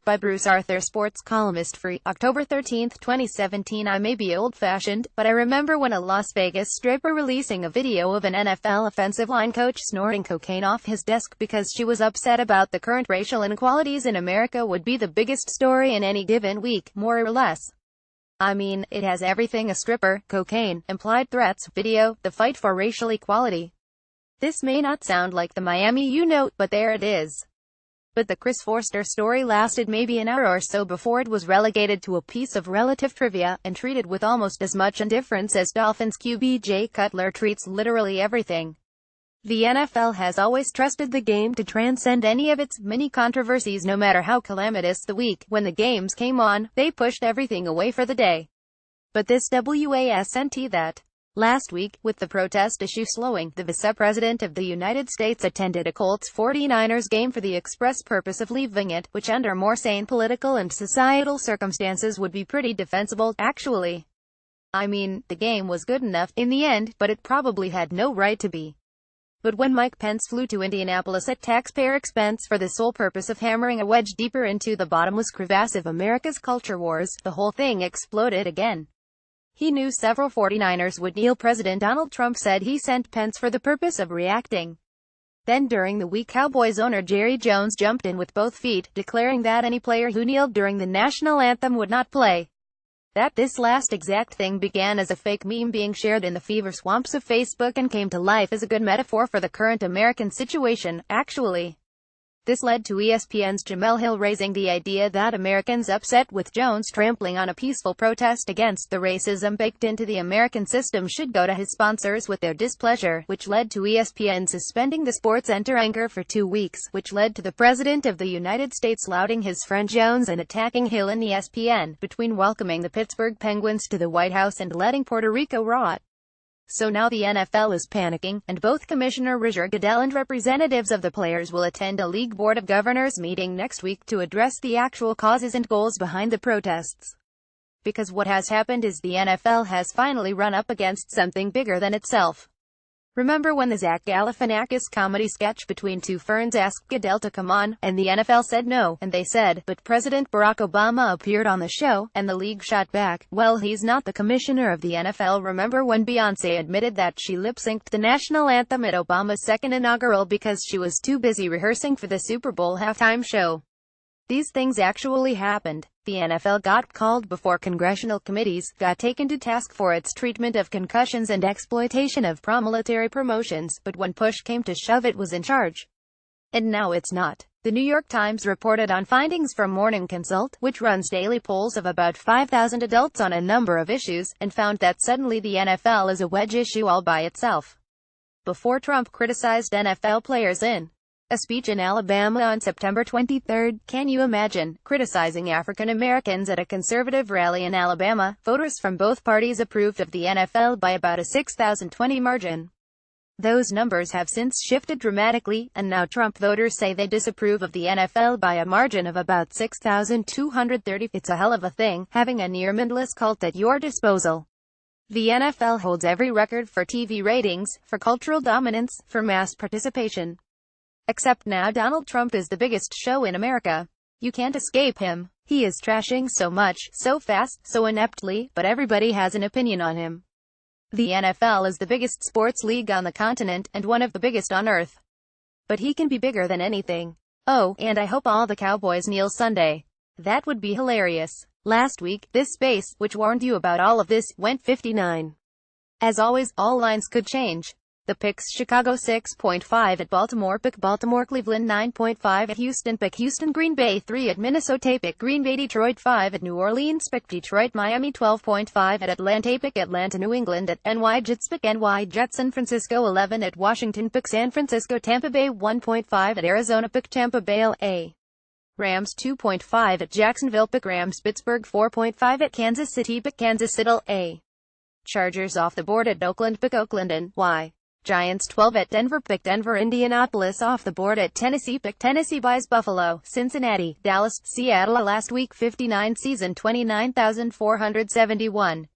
by Bruce ArthurSports ColumnistFri, October 13, 2017. I may be old-fashioned, but I remember when a Las Vegas stripper releasing a video of an NFL offensive line coach snorting cocaine off his desk because she was upset about the current racial inequalities in America would be the biggest story in any given week, more or less. I mean, it has everything: a stripper, cocaine, implied threats, video, the fight for racial equality. This may not sound like the Miami you-know, but there it is. But the Chris Forster story lasted maybe an hour or so before it was relegated to a piece of relative trivia, and treated with almost as much indifference as Dolphins QB Jay Cutler treats literally everything. The NFL has always trusted the game to transcend any of its many controversies. No matter how calamitous the week, when the games came on, they pushed everything away for the day. But this wasn't that. Last week, with the protest issue slowing, the vice-president of the United States attended a Colts 49ers game for the express purpose of leaving it, which under more sane political and societal circumstances would be pretty defensible, actually. I mean, the game was good enough, in the end, but it probably had no right to be. But when Mike Pence flew to Indianapolis at taxpayer expense for the sole purpose of hammering a wedge deeper into the bottomless crevasse of America's culture wars, the whole thing exploded again. He knew several 49ers would kneel. President Donald Trump said he sent Pence for the purpose of reacting. Then during the week, Cowboys owner Jerry Jones jumped in with both feet, declaring that any player who kneeled during the national anthem would not play. This last exact thing began as a fake meme being shared in the fever swamps of Facebook and came to life as a good metaphor for the current American situation, actually. This led to ESPN's Jemele Hill raising the idea that Americans upset with Jones trampling on a peaceful protest against the racism baked into the American system should go to his sponsors with their displeasure, which led to ESPN suspending the SportsCenter anchor for 2 weeks, which led to the President of the United States lauding his friend Jones and attacking Hill and ESPN, between welcoming the Pittsburgh Penguins to the White House and letting Puerto Rico rot. So now the NFL is panicking, and both Commissioner Roger Goodell and representatives of the players will attend a league board of governors meeting next week to address the actual causes and goals behind the protests. Because what has happened is the NFL has finally run up against something bigger than itself. Remember when the Zach Galifianakis comedy sketch Between Two Ferns asked Goodell to come on, and the NFL said no, and they said, but President Barack Obama appeared on the show, and the league shot back, well, he's not the commissioner of the NFL. Remember when Beyoncé admitted that she lip-synced the national anthem at Obama's second inaugural because she was too busy rehearsing for the Super Bowl halftime show? These things actually happened. The NFL got called before congressional committees, got taken to task for its treatment of concussions and exploitation of pro-military promotions, but when push came to shove it was in charge. And now it's not. The New York Times reported on findings from Morning Consult, which runs daily polls of about 5,000 adults on a number of issues, and found that suddenly the NFL is a wedge issue all by itself. Before Trump criticized NFL players in a speech in Alabama on September 23, can you imagine, criticizing African Americans at a conservative rally in Alabama? Voters from both parties approved of the NFL by about a 6,020 margin. Those numbers have since shifted dramatically, and now Trump voters say they disapprove of the NFL by a margin of about 6,230. It's a hell of a thing, having a near-mindless cult at your disposal. The NFL holds every record for TV ratings, for cultural dominance, for mass participation. Except now Donald Trump is the biggest show in America. You can't escape him. He is trashing so much, so fast, so ineptly, but everybody has an opinion on him. The NFL is the biggest sports league on the continent, and one of the biggest on earth. But he can be bigger than anything. Oh, and I hope all the Cowboys kneel Sunday. That would be hilarious. Last week, this space, which warned you about all of this, went 59. As always, all lines could change. The picks: Chicago 6.5 at Baltimore, pick Baltimore, Cleveland 9.5 at Houston, pick Houston, Green Bay 3 at Minnesota, pick Green Bay, Detroit 5 at New Orleans, pick Detroit, Miami 12.5 at Atlanta, pick Atlanta, New England at NY Jets, pick NY Jets, San Francisco 11 at Washington, pick San Francisco, Tampa Bay 1.5 at Arizona, pick Tampa Bay, LA Rams 2.5 at Jacksonville, pick Rams, Pittsburgh 4.5 at Kansas City, pick Kansas City, LA Chargers off the board at Oakland, pick Oakland, NY Giants 12 at Denver, pick Denver. Indianapolis off the board at Tennessee, pick Tennessee. Buys Buffalo, Cincinnati, Dallas, Seattle. Last week 59, season 29,471.